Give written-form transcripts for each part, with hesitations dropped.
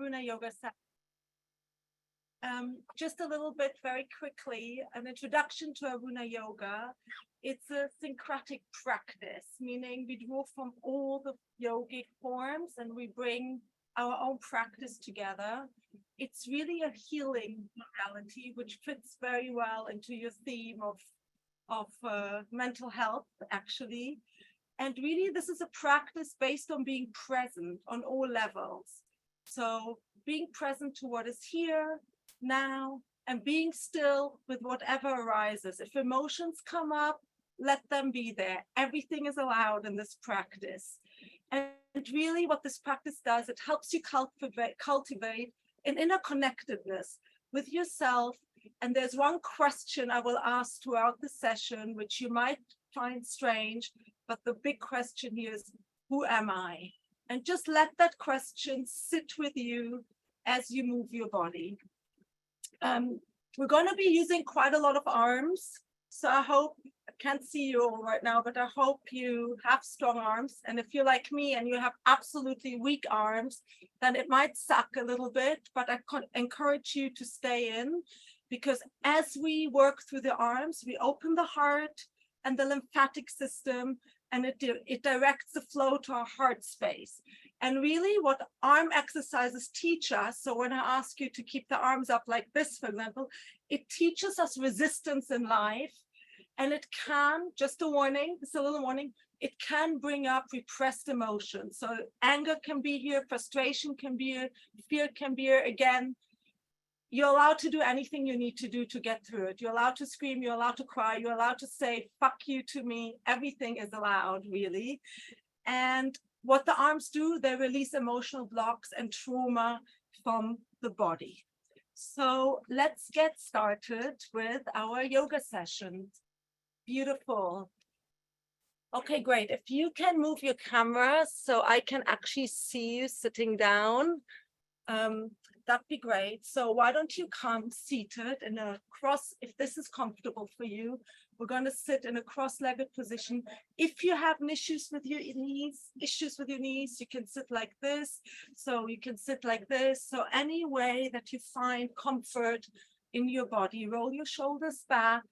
Aruna yoga session. Just a little bit very quickly, an introduction to Aruna yoga. It's a syncretic practice, meaning we draw from all the yogic forms and we bring our own practice together. It's really a healing modality, which fits very well into your theme of mental health, actually. And really, this is a practice based on being present on all levels. So being present to what is here, now, and being still with whatever arises. If emotions come up, let them be there. Everything is allowed in this practice. And really what this practice does, it helps you cultivate an inner connectedness with yourself. And there's one question I will ask throughout the session, which you might find strange, but the big question here is, who am I? And just let that question sit with you as you move your body. We're going to be using quite a lot of arms. So I hope, I can't see you all right now, but I hope you have strong arms. And if you're like me and you have absolutely weak arms, then it might suck a little bit, but I encourage you to stay in, because as we work through the arms, we open the heart and the lymphatic system, and it directs the flow to our heart space. And really what arm exercises teach us, so when I ask you to keep the arms up like this, for example, it teaches us resistance in life. And it can, just a warning, just a little warning, it can bring up repressed emotions. So anger can be here, frustration can be here, fear can be here. Again, you're allowed to do anything you need to do to get through it. You're allowed to scream, you're allowed to cry, you're allowed to say, fuck you to me. Everything is allowed, really. And what the arms do, they release emotional blocks and trauma from the body. So let's get started with our yoga session. Beautiful. Okay, great. If you can move your camera so I can actually see you sitting down, that'd be great. So why don't you come seated in a cross, if this is comfortable for you. We're going to sit in a cross-legged position. If you have issues with your knees, you can sit like this. So you can sit like this. So any way that you find comfort in your body, roll your shoulders back,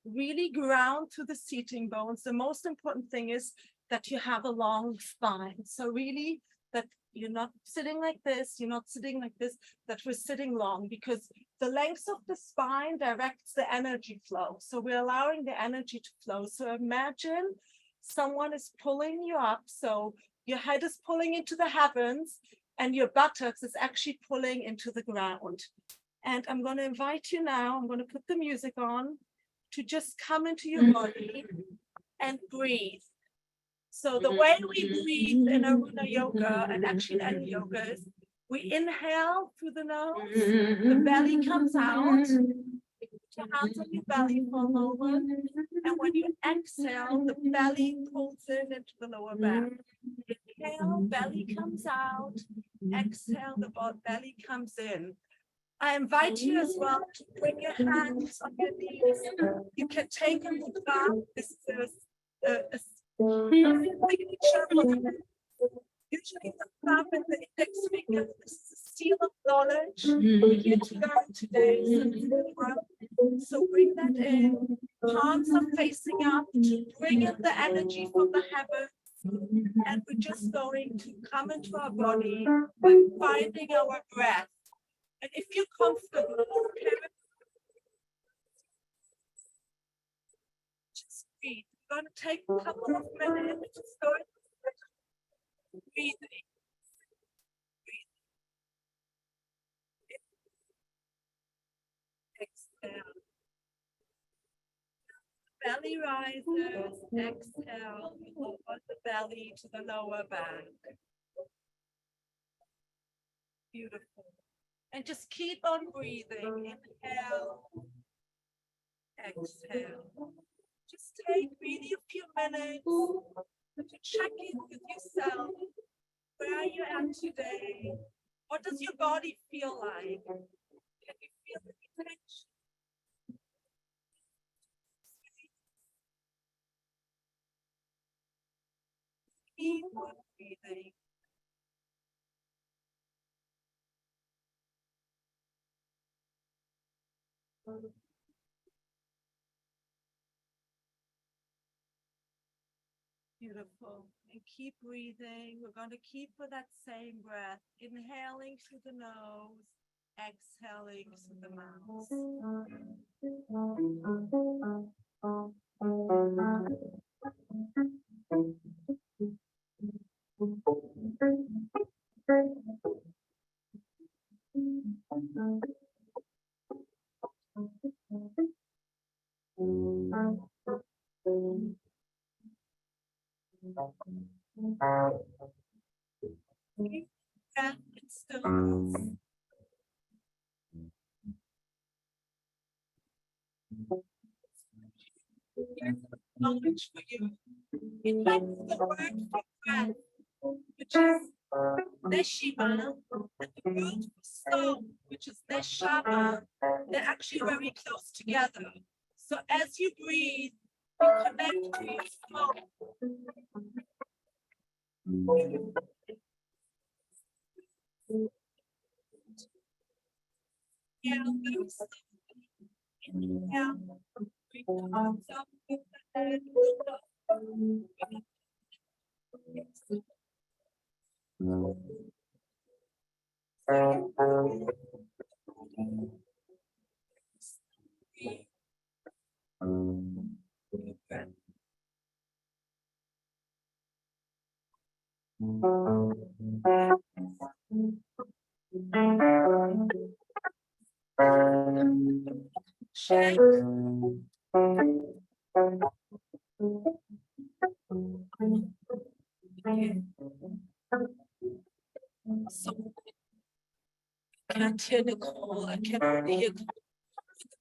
really ground to the seating bones. The most important thing is that you have a long spine. So really that you're not sitting like this, you're not sitting like this, that we're sitting long, because the length of the spine directs the energy flow. So we're allowing the energy to flow. So imagine someone is pulling you up. So your head is pulling into the heavens and your buttocks is actually pulling into the ground. And I'm going to invite you now, I'm going to put the music on, to just come into your body and breathe. So the way we breathe in Aruna yoga, and actually in any yoga, is we inhale through the nose, the belly comes out, you put your hands on your belly for a moment, and when you exhale, the belly pulls in into the lower back. Inhale, belly comes out, exhale, the belly comes in. I invite you as well to bring your hands on your knees. You can take a mudra. This is a signature. Usually the thumb and the index finger. This is a seal of knowledge. We're here to learn today. So bring that in. Palms are facing up to bring in the energy from the heavens. And we're just going to come into our body by finding our breath. And if you're comfortable, okay, just breathe. We're going to take a couple of minutes, just going breathing. Exhale. Belly rises, exhale, lower the belly to the lower back. Beautiful. And just keep on breathing. Inhale, exhale. Just take really a few minutes to check in with yourself. Where are you at today? What does your body feel like? Can you feel the tension? Keep on breathing. Beautiful. And keep breathing. We're going to keep with that same breath. Inhaling through the nose, exhaling through the mouth. Keep breath and stillness. Here's the knowledge for you. It means the word for breath, which is Neshima, and the word for soul, which is Neshama. They're actually very close together. So as you breathe, you connect to your soul. Yeah, very slowly. Inhale, bring the arms up with the head, look up. Shake. Okay. So I can't hear Nicole. I cannot hear. The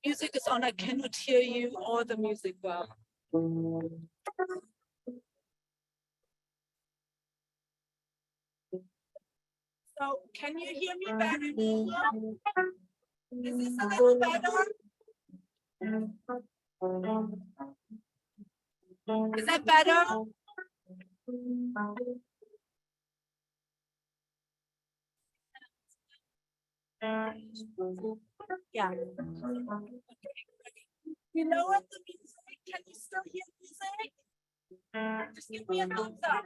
music is on. I cannot hear you or the music well. So can you hear me better now? Is this a little better? Is that better? Yeah. You know what the music? Can you still hear music? Just give me a thumbs up.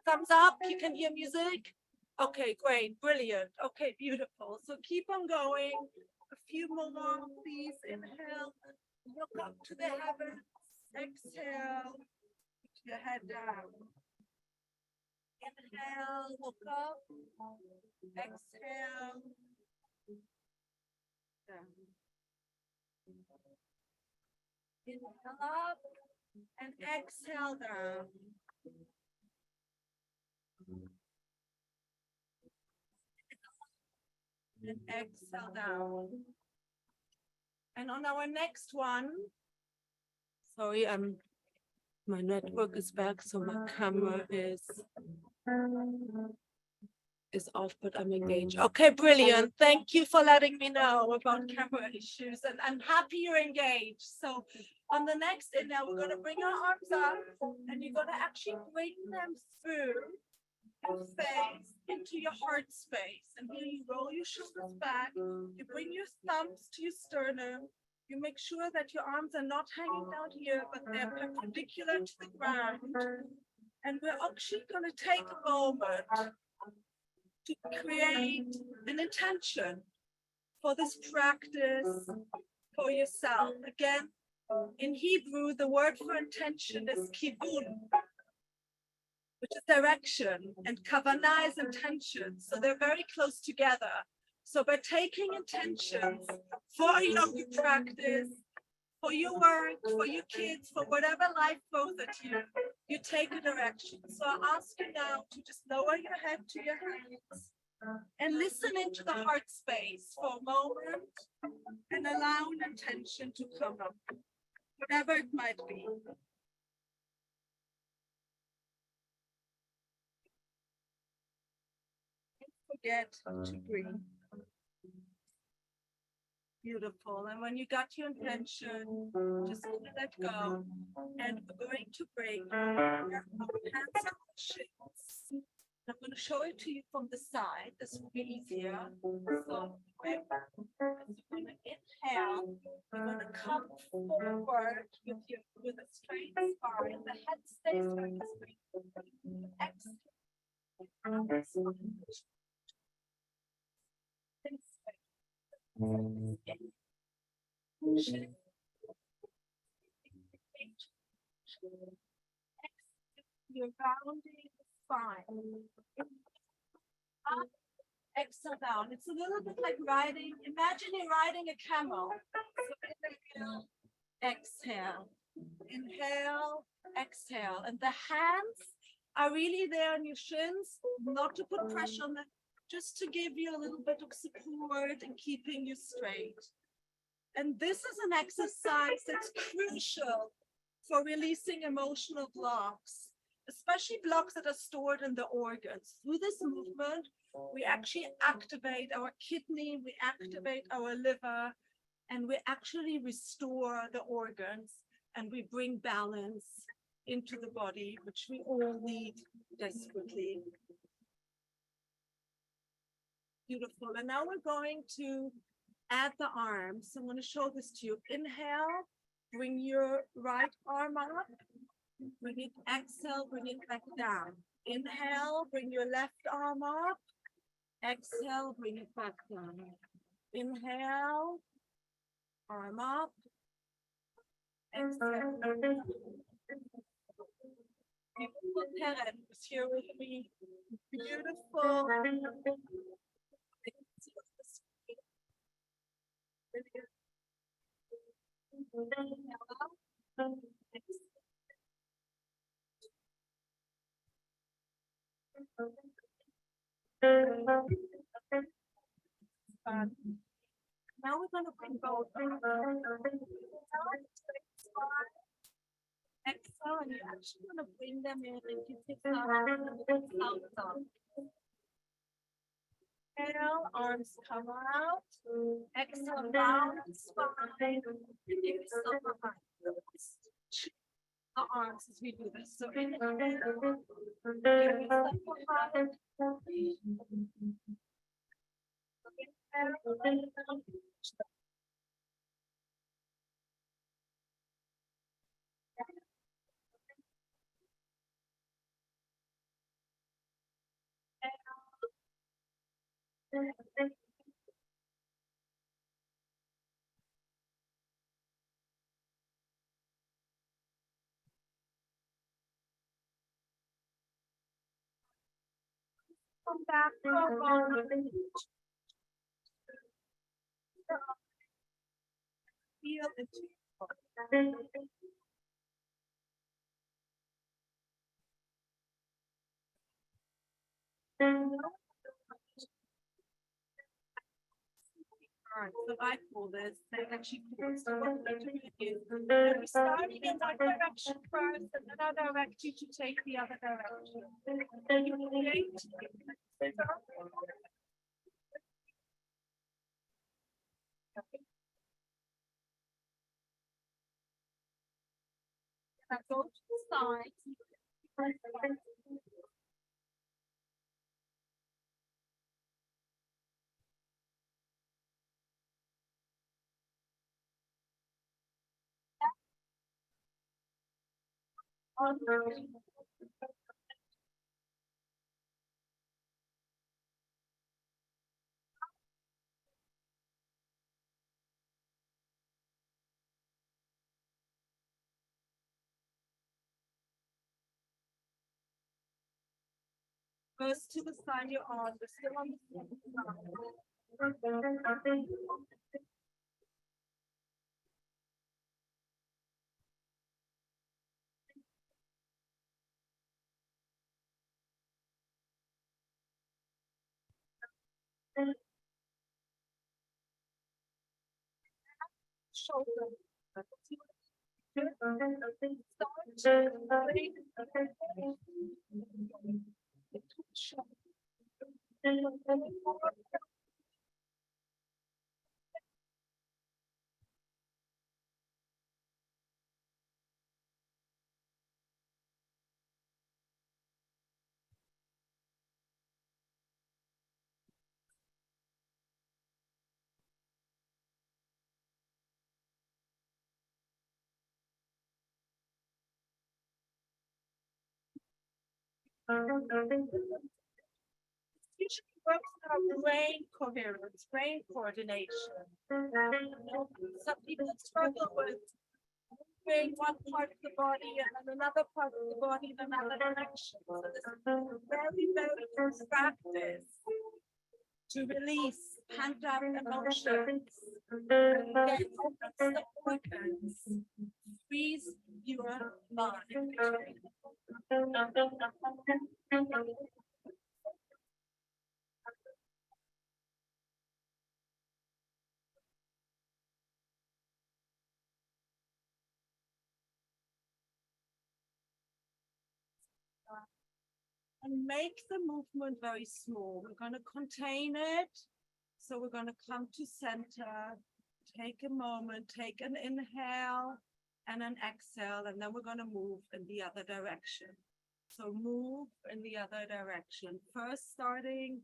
Thumbs up, you can hear music? Okay, great, brilliant. Okay, beautiful. So keep on going. A few more, please. Inhale, look up to the heavens. Exhale, put your head down. Inhale, look up. Exhale. Down. Inhale up and exhale down. And exhale down. And on our next one, sorry, my network is back, so my camera is off, but I'm engaged. Okay, brilliant. Thank you for letting me know about camera issues, and I'm happy you're engaged. So on the next inhale, we're gonna bring our arms up, and you're gonna actually bring them through your face into your heart space. And here you roll your shoulders back, you bring your thumbs to your sternum, you make sure that your arms are not hanging down here, but they're perpendicular to the ground. And we're actually going to take a moment to create an intention for this practice for yourself. Again, in Hebrew, the word for intention is kibun, which is direction, and kavanah is intention. So they're very close together. So by taking intentions for your practice, for your work, for your kids, for whatever life throws at you, you take a direction. So I ask you now to just lower your head to your hands and listen into the heart space for a moment and allow an intention to come up, whatever it might be. Forget to breathe. Beautiful. And when you got your intention, just let go. And we're going to bring our hands on the shins. I'm going to show it to you from the side. This will be easier. So we're going to inhale. You're going to come forward with a straight spine. The head stays very straight. Exhale. You're rounding the spine. Up, exhale down. It's a little bit like riding. Imagine you're riding a camel. So inhale, inhale, exhale. And the hands are really there on your shins, not to put pressure on them, just to give you a little bit of support and keeping you straight. And this is an exercise that's crucial for releasing emotional blocks, especially blocks that are stored in the organs. Through this movement, we actually activate our kidney, we activate our liver, and we actually restore the organs, and we bring balance into the body, which we all need desperately. Beautiful. And now we're going to add the arms. So I'm going to show this to you. Inhale, bring your right arm up. Bring it, exhale, bring it back down. Inhale, bring your left arm up. Exhale, bring it back down. Inhale, arm up. Exhale. Beautiful parents here with me. Beautiful. Now we're going to bring both arms. Exhale, and you're actually going to bring them in and you take them out. Inhale, arms come out. Exhale, down the spine. Give yourself a hug. The arms as we do this. So inhale, give yourself a hug. Come back to our body. Feel it. All right, so I call this, they actually call this, so what we're doing is, we're starting in one direction first, and then I'll direct you to take the other direction. Then you create. Now go to the side. Goes to the side, your arms are still on the side. Shoulder. Usually works on our brain coherence, brain coordination. Some people struggle with moving one part of the body and then another part of the body in another direction. So this is very, very good practice to release pent up emotions, get open the organs, freeze your mind. And make the movement very small. We're going to contain it. So we're going to come to center, take a moment, take an inhale and an exhale, and then we're going to move in the other direction. So move in the other direction. First starting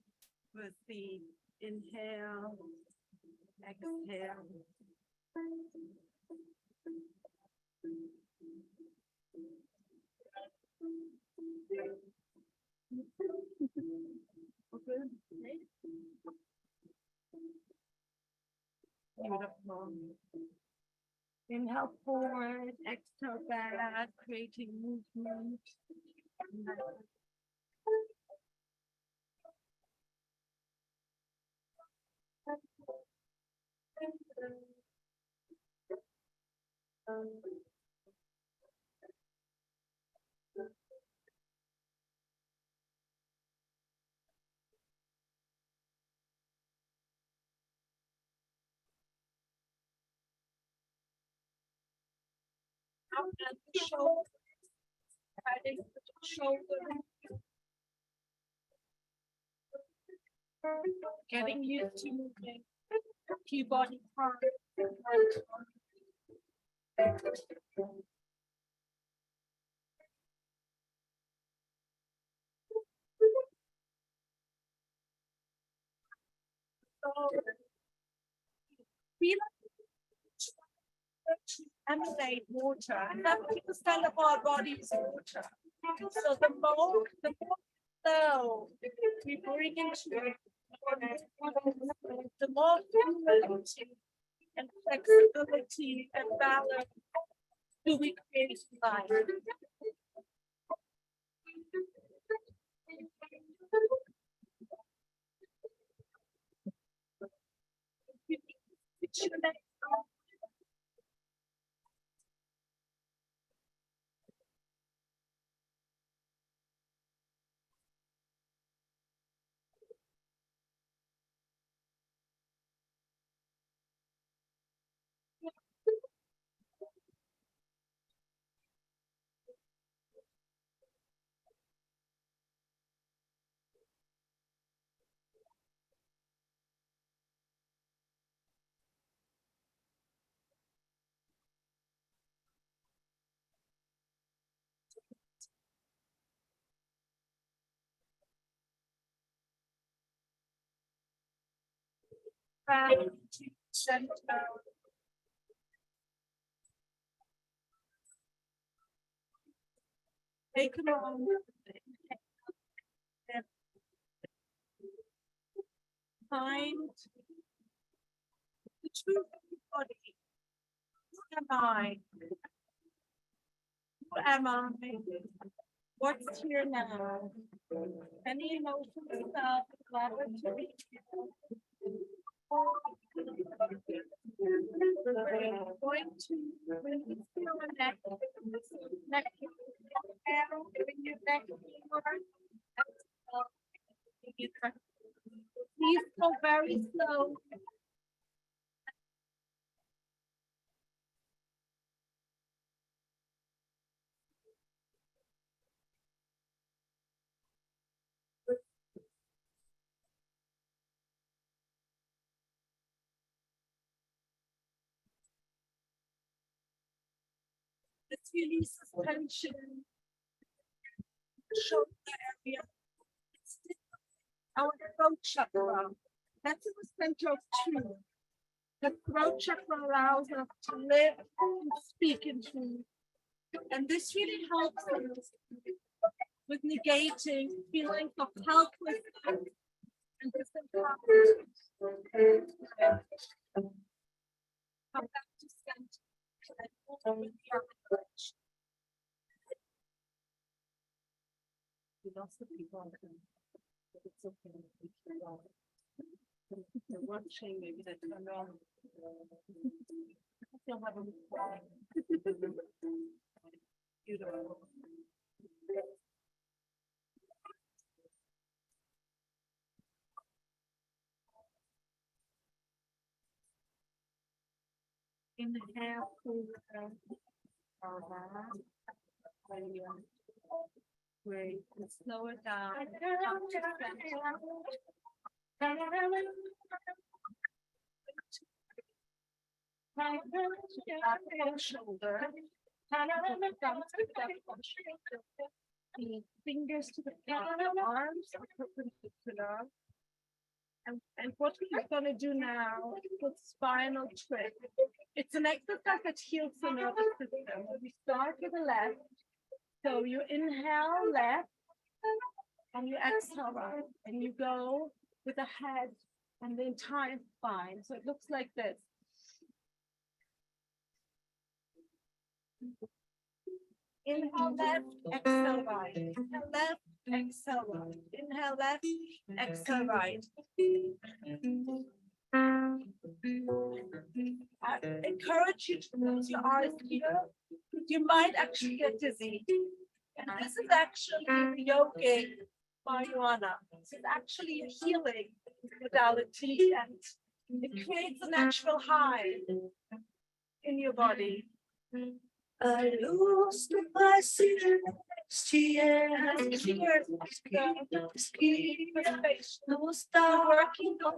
with the inhale, exhale. Beautiful. Inhale forward, exhale back, creating movement. Out and the shoulder, adding the shoulder. Getting used to moving a few body parts. So, feel to emanate water. 70% of our body is water. So the more flow we bring into it, the more fluidity and flexibility and balance do we create in life. Back to center. Take a moment. Find the truth of the body. Who am I? Who am I? What's here now? Any emotions that matter to me? We're going to release your neck, neck, giving your neck forward. Please go very slow. This releases tension, shoulder area. Our throat chakra. That's in the center of truth. The throat chakra allows us to live and speak in truth. And this really helps us with negating feelings of helplessness and disempowerment. Come back to center and move with your direction. We lost the people, but it's okay. They're watching, maybe they turn on. They'll have a beautiful. Inhale, pull down. Great. And slow it down. Shoulder. Fingers to the arms are perpendicular. And what we're going to do now is spinal twist. It's an exercise that heals the nervous system. We start with the left. So you inhale left and you exhale right. And you go with the head and the entire spine. So it looks like this. Inhale left, exhale right. Inhale left, exhale right. Inhale left, exhale right. I encourage you to close your eyes here. You might actually get dizzy. And this is actually yogic marijuana. This is actually a healing modality, and it creates a natural high in your body. I lost my tears. No start Working on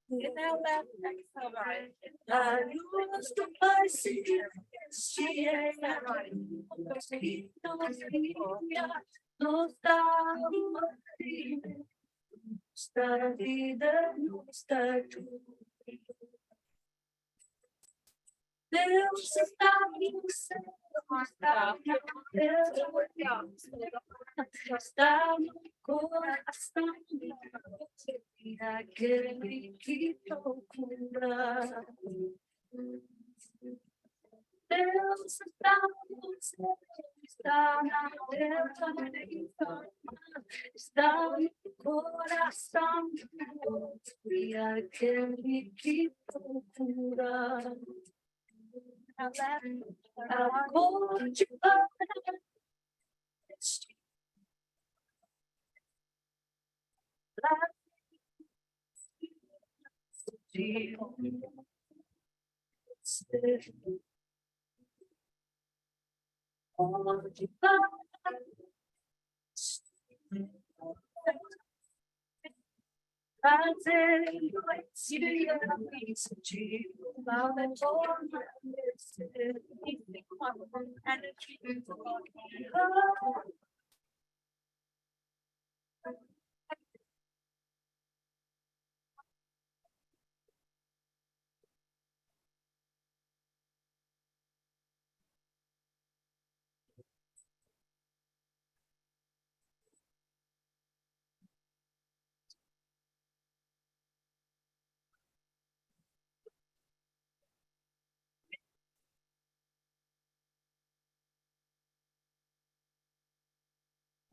inhale left, exhale right. I lost my tears. No start vida, no start. Deus está no céu, está no coração, e aquele que procura. Deus está no céu, está na terra, está no coração, e aquele que procura. I'll hold you up.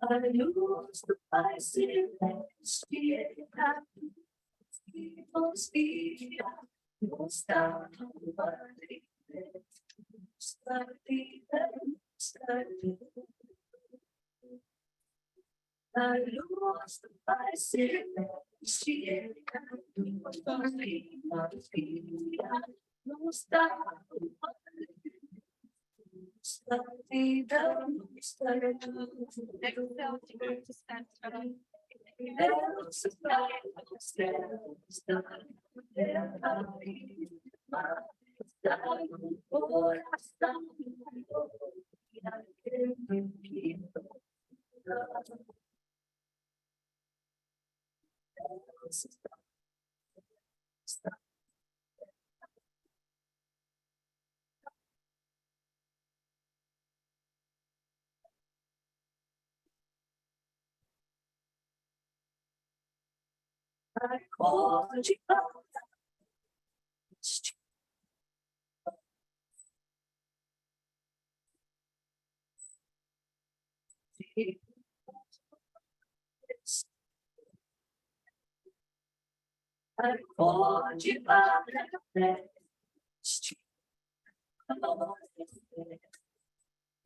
I lose the bicycles, no stop, I lost the bicycles, no stop. Exhale to go to center. I called you up. I called you up.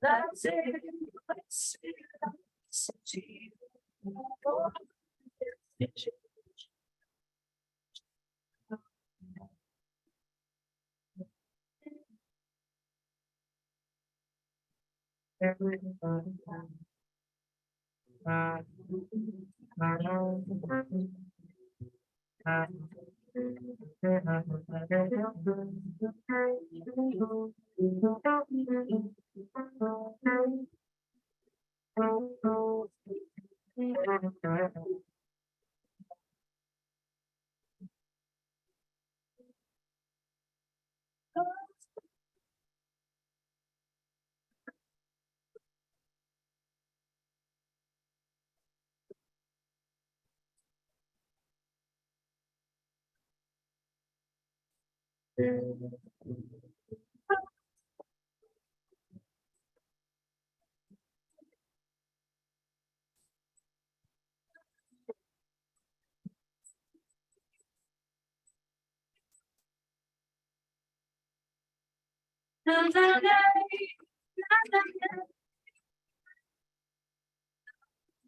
That's it.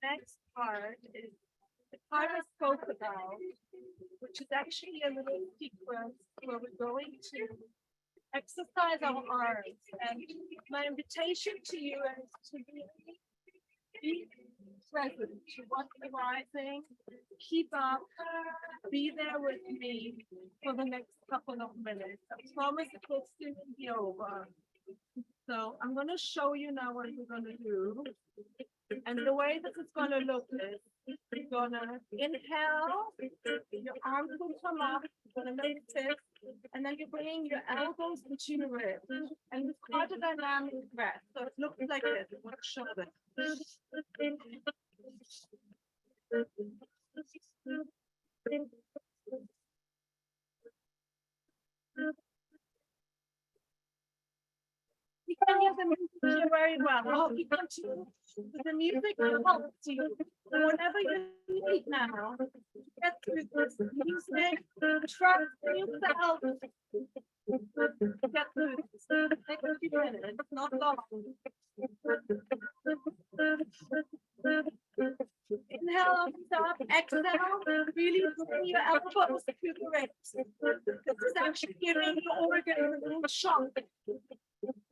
Next part is the part I spoke about, which is actually a little sequence where we're going to exercise our arms. And my invitation to you is to really be present to what's arising, keep up, be there with me for the next couple of minutes. I promise it will soon be over. So I'm going to show you now what we're going to do. And the way this is going to look is you're going to inhale, your arms will come up, you're going to make this, and then you're bringing your elbows into your ribs. And it's quite a dynamic breath. So it looks like this. I want to show this. You can hear the music here very well. Oh, you can too. The music helps you. Whenever you need now, get through this music, trust yourself. Get through this. Take a few minutes, not long. Inhale, stop, exhale, really bring your elbows to the ribs. This is actually giving your organ a little shock.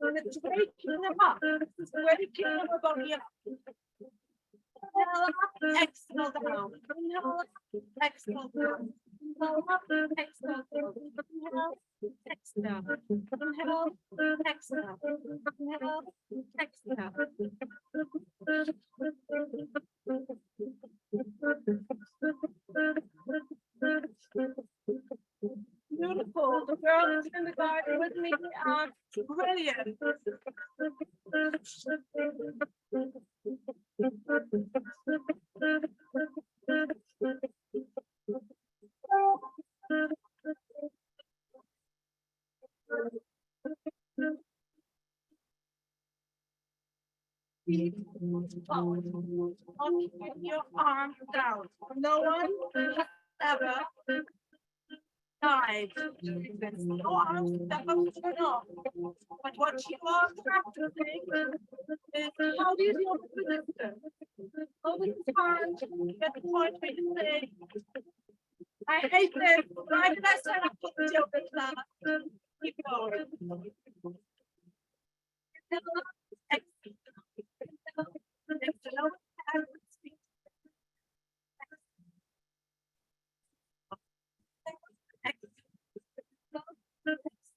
And it's waking them up. It's waking them up. Inhale up, exhale down. Inhale up, exhale down. Inhale up, exhale down. Inhale, exhale. Inhale, exhale. Inhale, exhale. Beautiful. The girls in the garden with me are brilliant. Don't keep your arms down. No one has ever died. No arms ever put off. But what you are practicing is how do you deal with resistance? Oh, this is hard. Get the point where you say, I hate this. Why did I sign up for the yoga class? Keep going.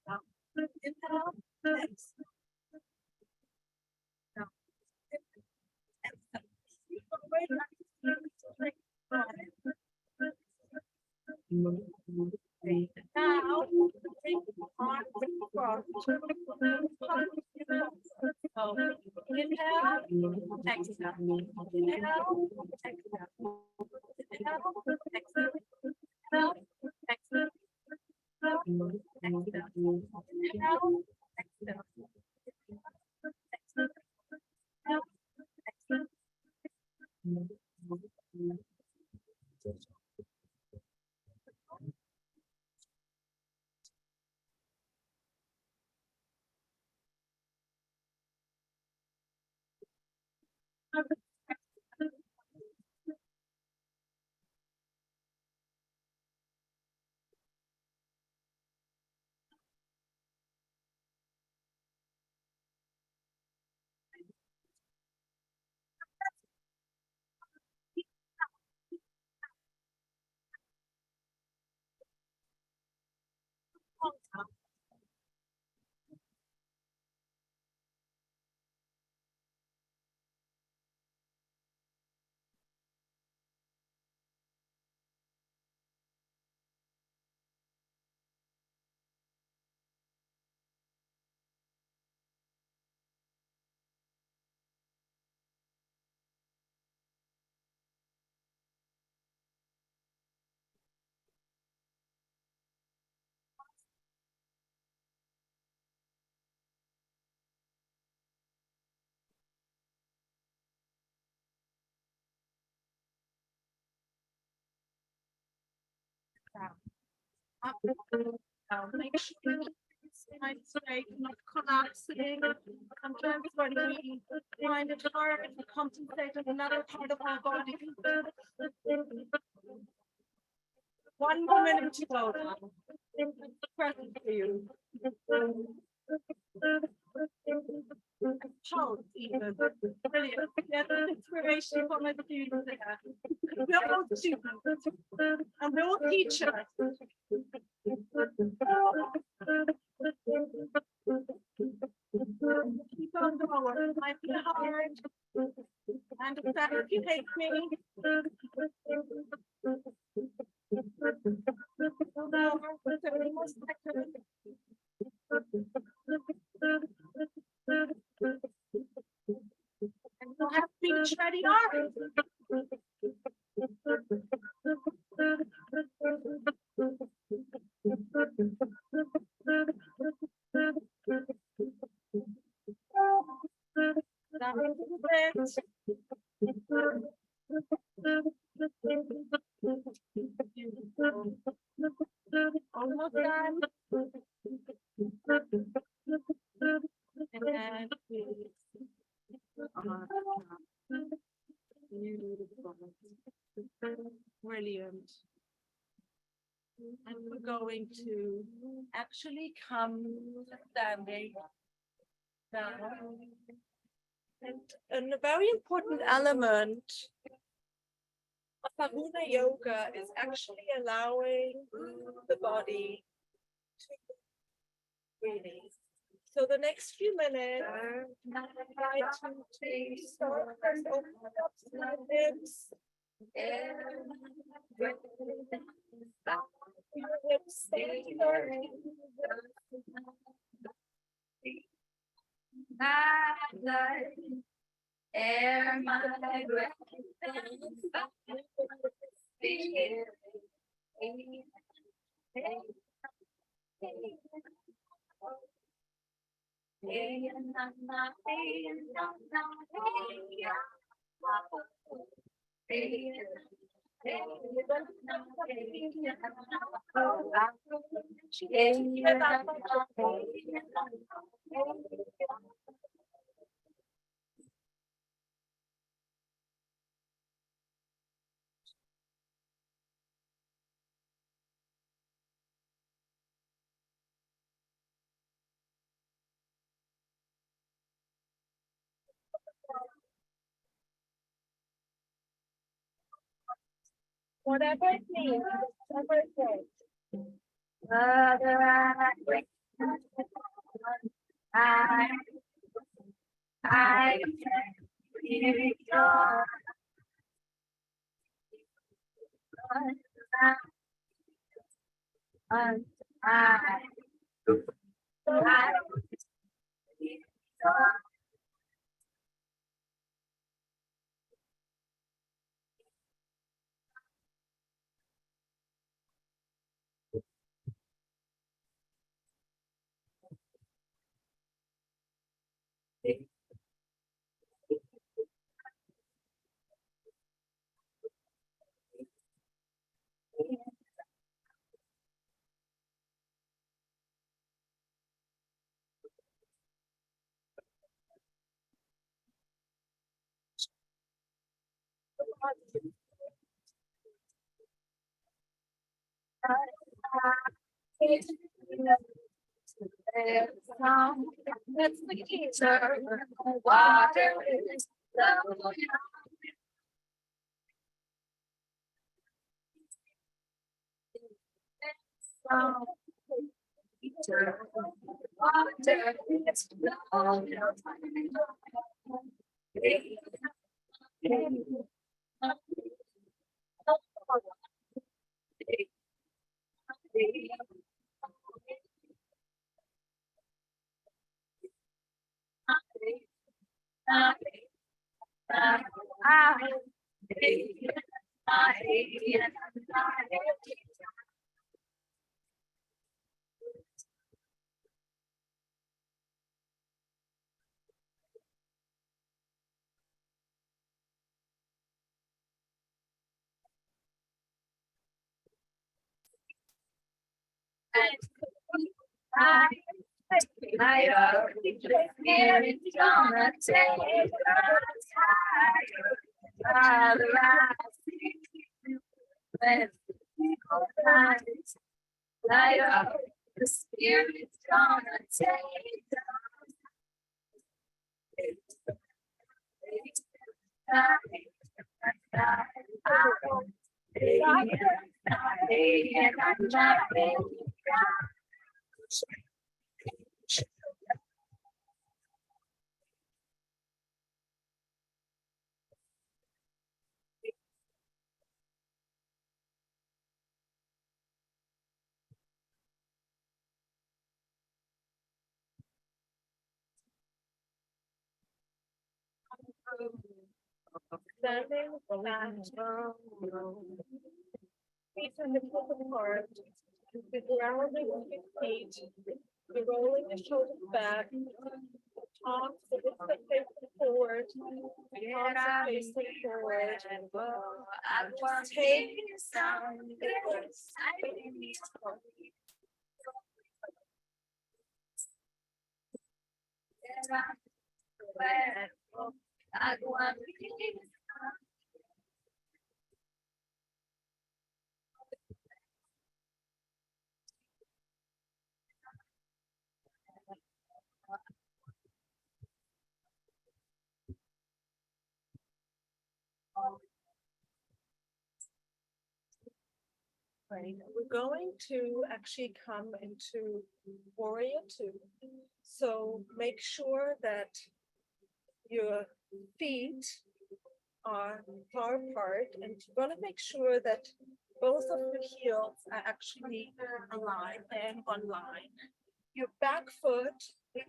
Now, inhale, exhale, inhale, exhale, inhale, exhale. Up and down. Make sure you keep spine straight, not collapsing. Sometimes when we find it hard to compensate in another part of our body. 1 more minute to go now. Present for you. Pulse even. Brilliant. Get the inspiration from my students there. We're all students and we're all teachers. Keep on going. It might be hard. And if that if you hate me. No, 30 more seconds. And you'll have speech ready on. That was it. Almost done. And then brilliant. And we're going to actually come standing down. And a very important element of Aruna yoga is actually allowing the body to release. So the next few minutes, try to start first opening up my hips. Your hips stay starting. Air my breath. Whatever it means, whatever it is. I That's the teacher. Water is flowing. Water is flowing. I already it's gonna take us higher. All around when people rise, light up, the spirit's gonna take us Standing flat. Feet on the top of the heart. The grounding of your feet. You're rolling the shoulders back. Arms so this is facing forward. Arms are facing forward. I want to take some I want to Right, we're going to actually come into warrior two. So make sure that your feet are far apart and you're gonna make sure that both of your heels are actually aligned and one line. Your back foot is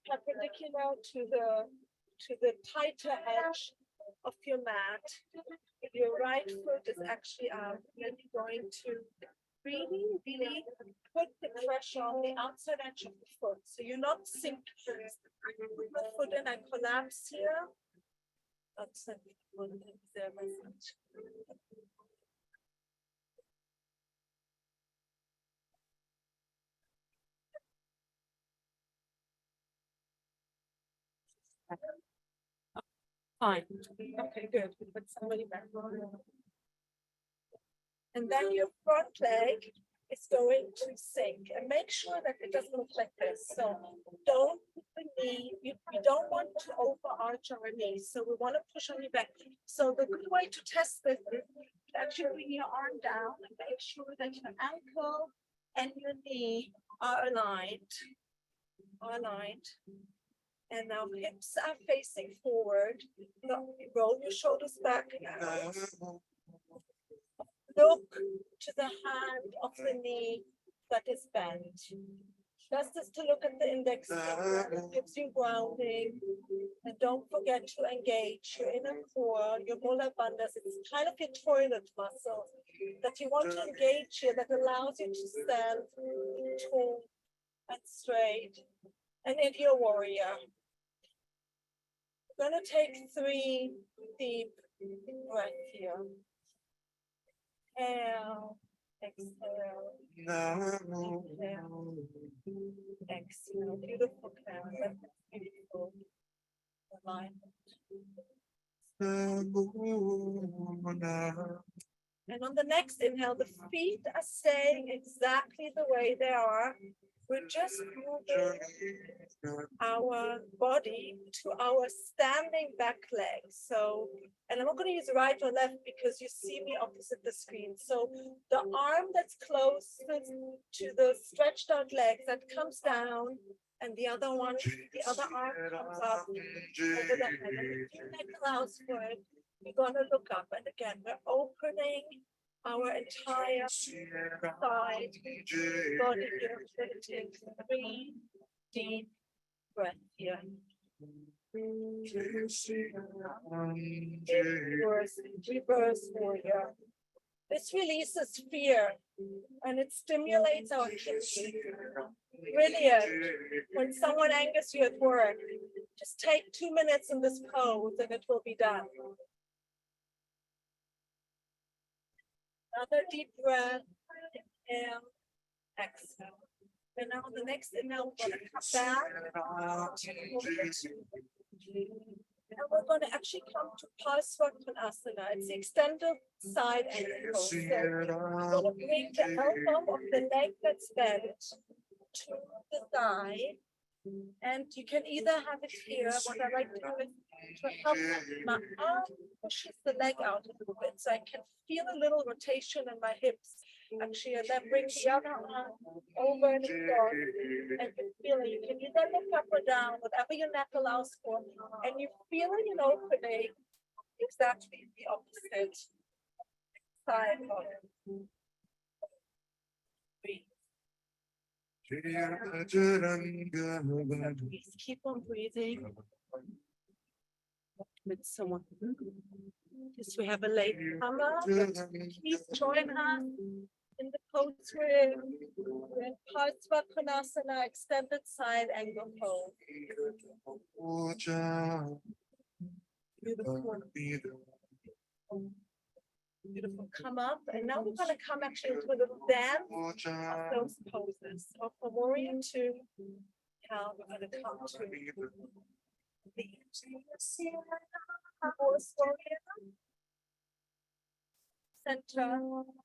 perpendicular to the tighter edge of your mat. Your right foot is actually out, and you're going to really put the pressure on the outside edge of the foot. So you're not sinking the foot in and collapse here. That's it. Fine. Okay, good. We put somebody back on. And then your front leg is going to sink and make sure that it doesn't look like this. So don't put the knee, you don't want to overarch our knees. So we want to push on your back. So the good way to test this is to actually bring your arm down and make sure that your ankle and your knee are aligned. And now hips are facing forward. Roll your shoulders back. Look to the hand of the knee that is bent. Just as to look at the index finger, it gives you grounding. And don't forget to engage your inner core, your molar bandhas. It's kind of your toilet muscle that you want to engage here that allows you to stand tall and straight. And into your warrior. We're going to take 3 deep breaths here. Inhale, exhale, inhale, exhale. Beautiful count, beautiful alignment. And on the next inhale, the feet are staying exactly the way they are. We're just moving our body to our standing back leg. So, and I'm not going to use right or left because you see me opposite the screen. So the arm that's closest to the stretched out leg that comes down, and the other one, the other arm comes up over the head. And if your neck allows for it, we're going to look up. And again, we're opening our entire side body here. We're going to take 3 deep breath here. Reverse warrior. This releases fear and it stimulates our kidneys. Brilliant. When someone angers you at work, just take 2 minutes in this pose and it will be done. Another deep breath. Inhale, exhale. And now the next inhale, we're going to come back. And we're going to actually come to Parsvakonasana. It's the extended side ankle. So we're going to bring the elbow of the leg that's bent to the thigh. And you can either have it here. What I like to do is to help my arm pushes the leg out a little bit. So I can feel a little rotation in my hips. Actually, and then bring the other arm over and across, and you feel it. You can either look up or down, whatever your neck allows for, and you feel it in opening exactly the opposite side of it. Please keep on breathing. With someone. Yes, we have a late comer. Please join us in the pose we're in Parsvakonasana, extended side angle pose. Beautiful. Beautiful. Come up, and now we're going to come actually into a little dance of those poses. So for warrior 2, now we're going to come to the horse warrior. Center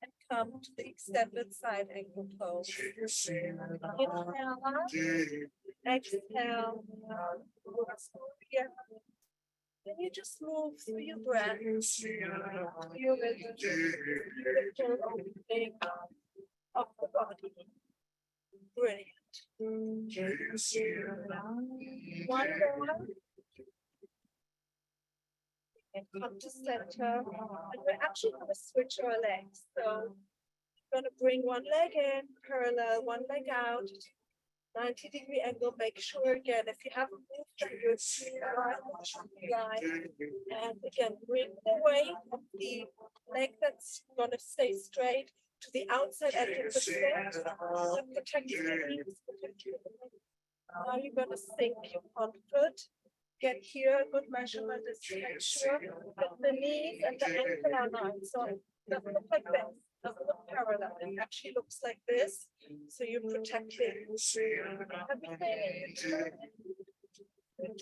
and come to the extended side angle pose. Inhale, exhale, here. And you just move through your breath. Feel it, beautiful opening of the body. Brilliant. One more. And come to center, and we're actually going to switch our legs. So we're going to bring one leg in, parallel, one leg out, 90-degree angle. Make sure again, if you haven't moved from your line, and again, bring the weight of the leg that's going to stay straight to the outside edge of the foot. Protect your knees, protect your legs. Now you're going to sink your front foot. Get here, good measurement is to make sure that the knees and the ankle are aligned. So it doesn't look like this, doesn't look parallel. It actually looks like this. So you're protecting everything.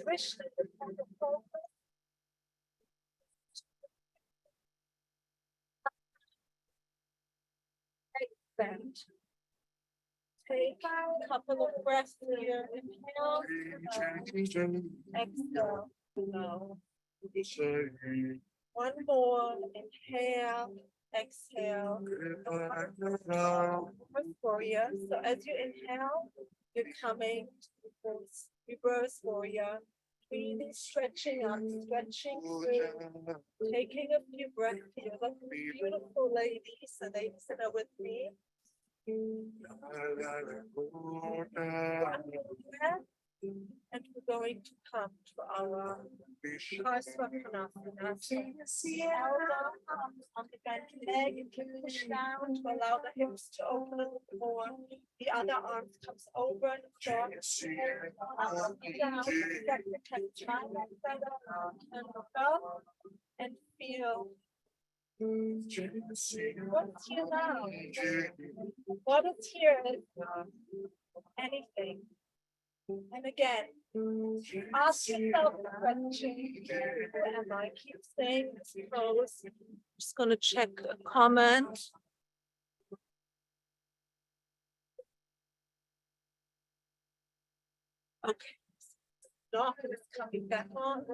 Twist the focus. Bend. Take a couple of breaths here. Inhale. Exhale. No. One more. Inhale. Exhale. Warrior. So as you inhale, you're coming to reverse warrior. Really stretching up, stretching through, taking a few breaths here. Look at the beautiful ladies, the ladies that are with me. And we're going to come to our Parsvakonasana. Elbow on the bent leg, you can push down to allow the hips to open a little more. The other arm comes over and across. Down, step the time and look up and feel. What's here now? What is here? Anything. And again, ask yourself the question, who am I? Keep staying this pose. Just gonna check a comment. Okay. Stop, it's coming back on.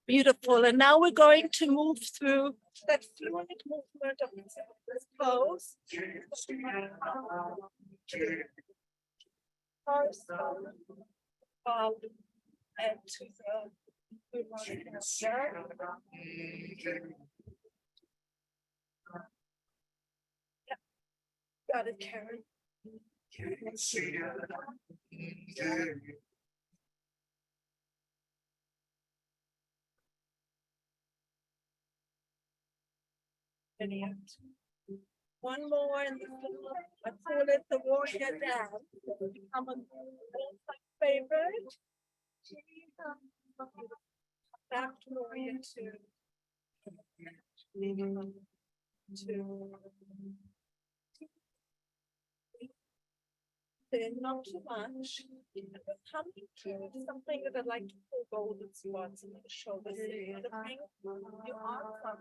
Beautiful. And now we're going to move through that fluid movement of this pose. First, and to the yeah. Got it, Karen. One more in the middle. I call it the warrior dance. It's become a favorite. Back to warrior two. Not too much. We're coming to something that I'd like to pull golden spots in the shoulders. Bring your arms up,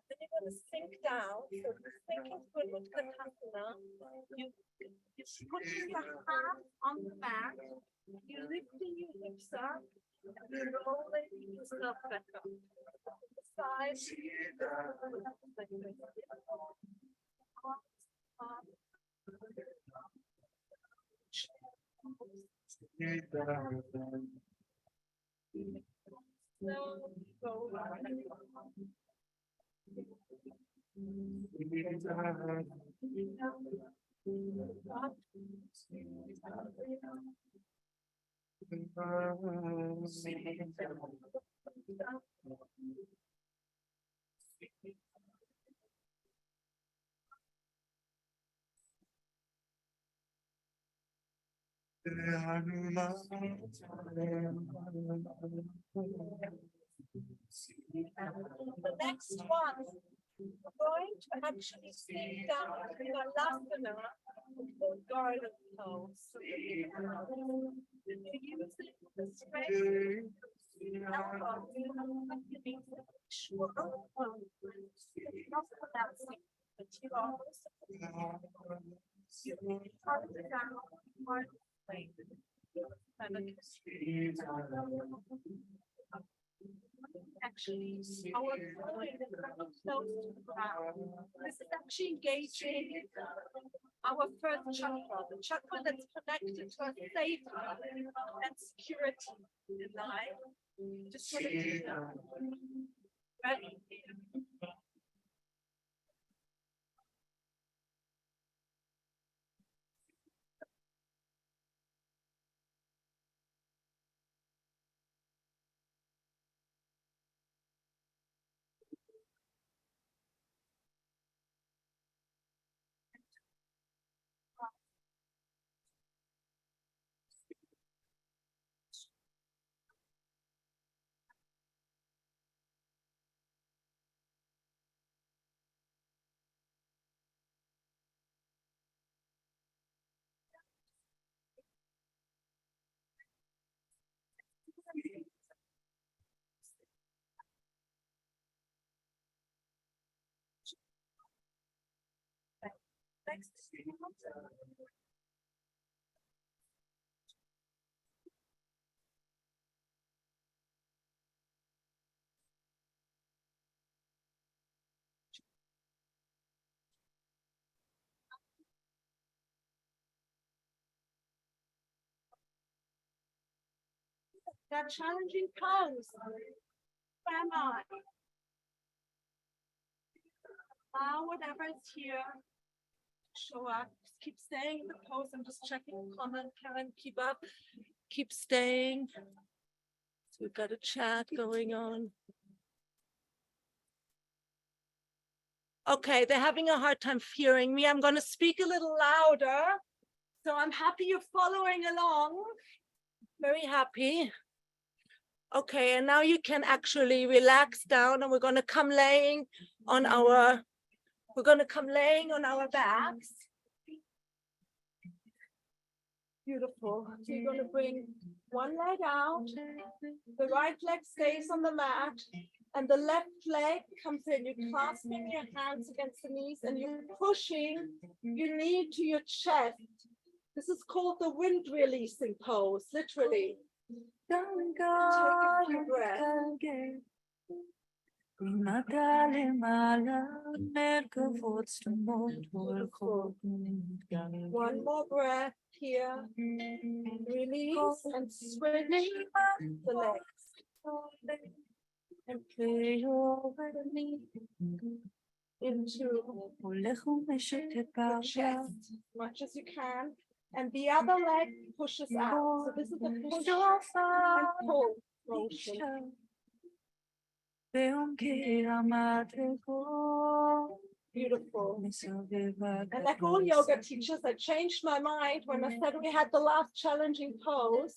then you're going to sink down. So you're sinking through Utkatasana. You're putting your hands on the back. You're lifting your hips up. And you're rolling yourself back up. The side. The next one, we're going to actually sit down in a lasana or garden pose. So you're using the strength. Actually, our point is close to the ground. This is actually engaging our first chakra, the chakra that's connected to our safety and security in life. Just want to do that. Ready? Next. That challenging pose. Where am I? Whatever is here. Show up. Just keep staying in the pose. I'm just checking the comment. Karen, keep up. Keep staying. So we've got a chat going on. Okay, they're having a hard time hearing me. I'm going to speak a little louder. So I'm happy you're following along. Very happy. Okay, and now you can actually relax down, and we're going to come laying on our backs. Beautiful. So you're going to bring one leg out, the right leg stays on the mat, and the left leg comes in. You're clasping your hands against the knees and you're pushing your knee to your chest. This is called the wind releasing pose, literally. Take a few breaths. One more breath here. Release and switch the legs. And play over the knee into the chest as much as you can. And the other leg pushes out. So this is a push and pull motion. Beautiful. And like all yoga teachers, I changed my mind when I said we had the last challenging pose.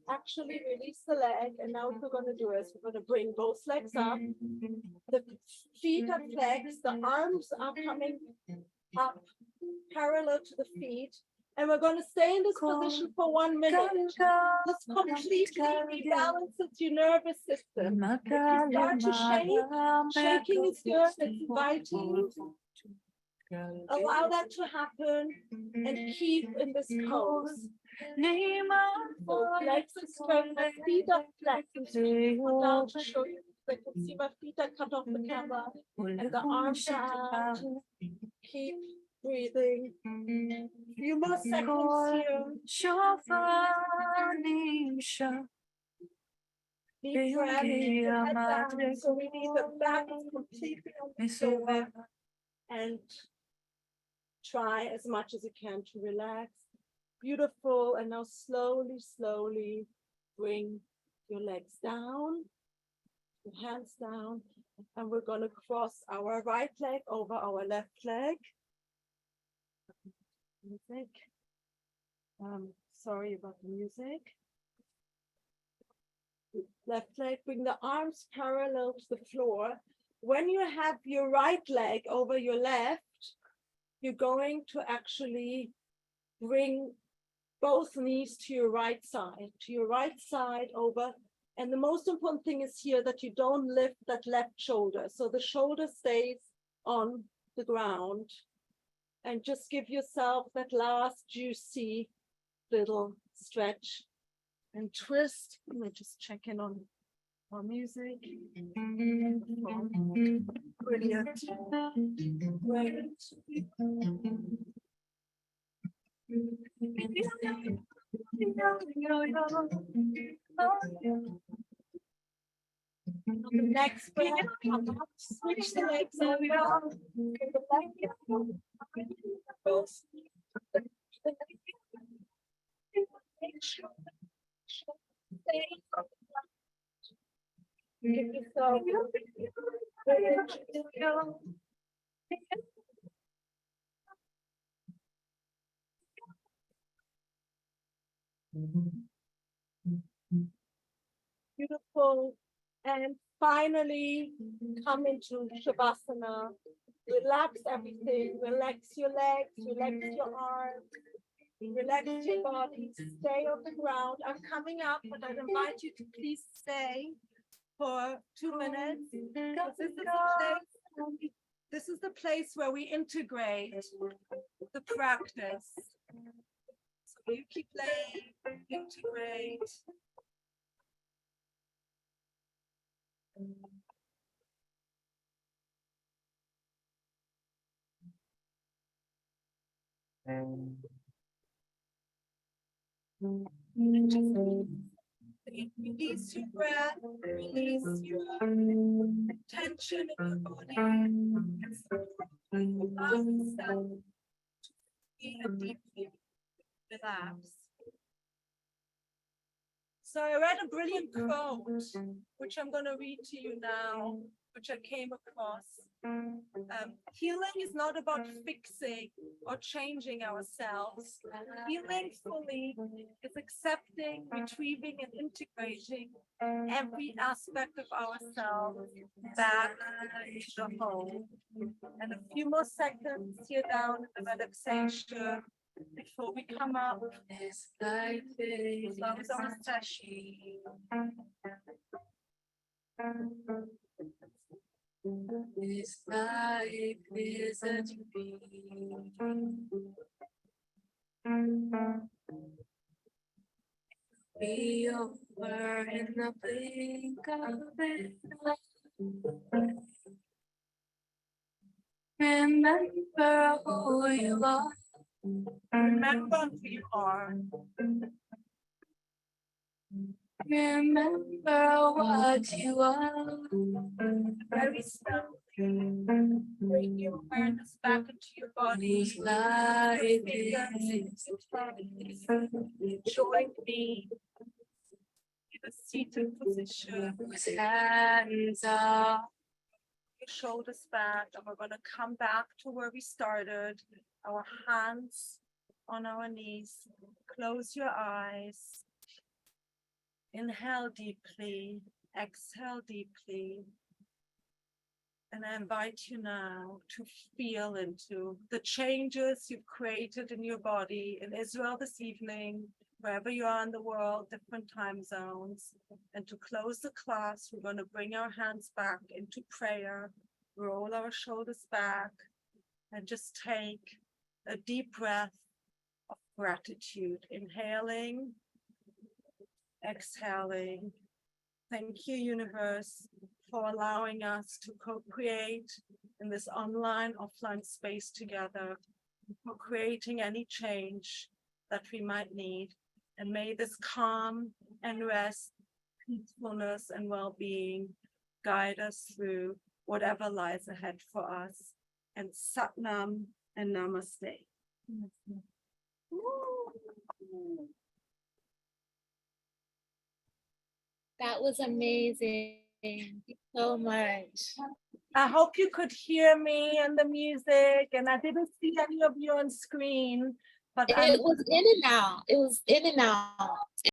Actually release the leg, and now what we're going to do is we're going to bring both legs up. The feet are flexed, the arms are coming up parallel to the feet. And we're going to stay in this position for 1 minute. This completely rebalances your nervous system. If you start to shake, shaking is good, it's inviting. Allow that to happen and keep in this pose. So legs are straight, my feet are flexed. Put down to show you. I can see my feet are cut off the camera. And the arms are out. Keep breathing. Few more seconds here. Deep breath. Head down. So we need the back completely on the floor. And try as much as you can to relax. Beautiful. And now slowly, slowly bring your legs down, your hands down, and we're going to cross our right leg over our left leg. Music. Sorry about the music. Left leg, bring the arms parallel to the floor. When you have your right leg over your left, you're going to actually bring both knees to your right side over. And the most important thing is here that you don't lift that left shoulder. So the shoulder stays on the ground. And just give yourself that last juicy little stretch and twist. Let me just check in on our music. Brilliant. Great. The next breath, come up, switch the legs over. Give yourself beautiful. And finally, come into Shavasana. Relax everything. Relax your legs, relax your arms, relax your body. Stay on the ground. I'm coming up, but I'd invite you to please stay for 2 minutes. This is the place where we integrate the practice. So you keep playing, integrate. Release your breath, release your tension in your body, and allow yourself to feel deeply relax. So I read a brilliant quote, which I'm going to read to you now, which I came across. Healing is not about fixing or changing ourselves. Healing fully is accepting, retrieving, and integrating every aspect of ourselves back into the whole. And a few more seconds here down in the relaxation. Before we come up, This life is close our session. This life is a dream. Be over in the blink of an eye. Remember who you are. Remember who you are. Remember what you are. Very slowly bring your awareness back into your body. Whose life Your fingers, is join me in a seated position. whose hands are Your shoulders back, and we're going to come back to where we started. Our hands on our knees. Close your eyes. Inhale deeply, exhale deeply. And I invite you now to feel into the changes you've created in your body in Israel this evening, wherever you are in the world, different time zones. And to close the class, we're going to bring our hands back into prayer, roll our shoulders back, and just take a deep breath of gratitude. Inhaling, exhaling. Thank you, universe, for allowing us to co-create in this online, offline space together, for creating any change that we might need. And may this calm and rest, peacefulness and well-being guide us through whatever lies ahead for us. And Satnam and Namaste. That was amazing. Thank you so much. I hope you could hear me and the music, and I didn't see any of you on screen, but It was in and out. It was in and out.